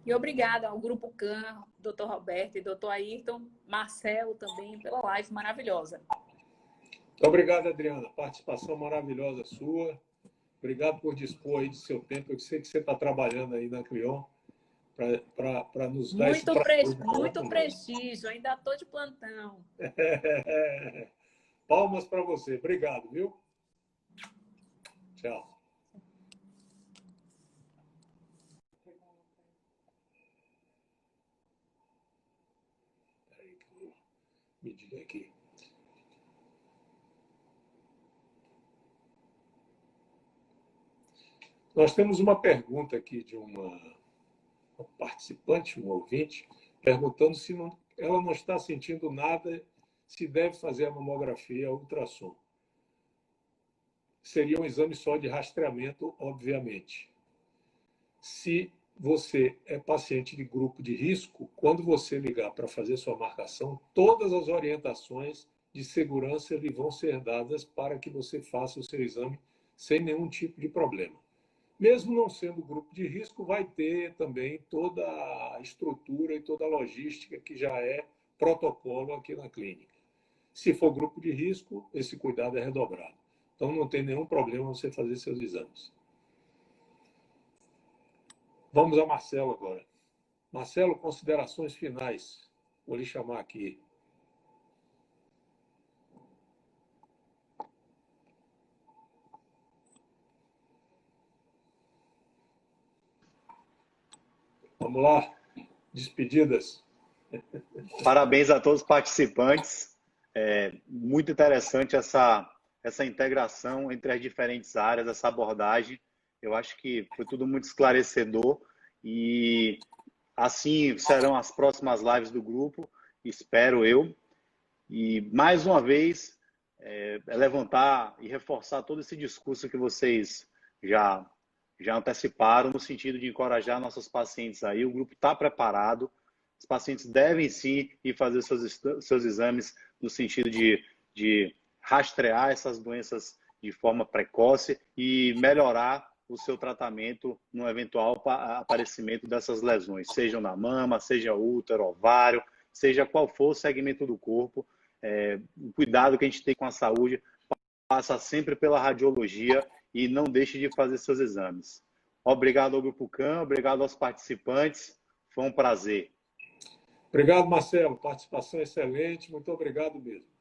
E obrigada ao Grupo CAN, Dr. Roberto e Dr. Ayrton, Marcelo também, pela live maravilhosa. Muito obrigado, Adriana. Participação maravilhosa sua. Obrigado por dispor aí do seu tempo. Eu sei que você está trabalhando aí na Crion para nos dar esse prazer. Muito prestígio, ainda estou de plantão. Palmas para você. Obrigado, viu? Tchau. Peraí que eu vou medir aqui. Nós temos uma pergunta aqui de uma participante, um ouvinte, perguntando se ela não está sentindo nada, se deve fazer a mamografia, a ultrassom. Seria um exame só de rastreamento, obviamente. Se você é paciente de grupo de risco, quando você ligar para fazer sua marcação, todas as orientações de segurança lhe vão ser dadas para que você faça o seu exame sem nenhum tipo de problema. Mesmo não sendo grupo de risco, vai ter também toda a estrutura e toda a logística que já é protocolo aqui na clínica. Se for grupo de risco, esse cuidado é redobrado. Então, não tem nenhum problema você fazer seus exames. Vamos a Marcelo agora. Marcelo, considerações finais. Vou lhe chamar aqui. Vamos lá. Despedidas. Parabéns a todos os participantes. Muito interessante essa integração entre as diferentes áreas, essa abordagem. Eu acho que foi tudo muito esclarecedor e assim serão as próximas lives do grupo, espero eu. E mais uma vez, levantar e reforçar todo esse discurso que vocês já anteciparam, no sentido de encorajar nossos pacientes aí. O grupo está preparado. Os pacientes devem sim ir fazer seus exames no sentido de rastrear essas doenças de forma precoce e melhorar o seu tratamento no eventual aparecimento dessas lesões, seja na mama, seja útero, ovário, seja qual for o segmento do corpo. O cuidado que a gente tem com a saúde passa sempre pela radiologia e não deixe de fazer seus exames. Obrigado ao Grupo CAN, obrigado aos participantes, foi um prazer. Obrigado, Marcelo. Participação excelente. Muito obrigado mesmo.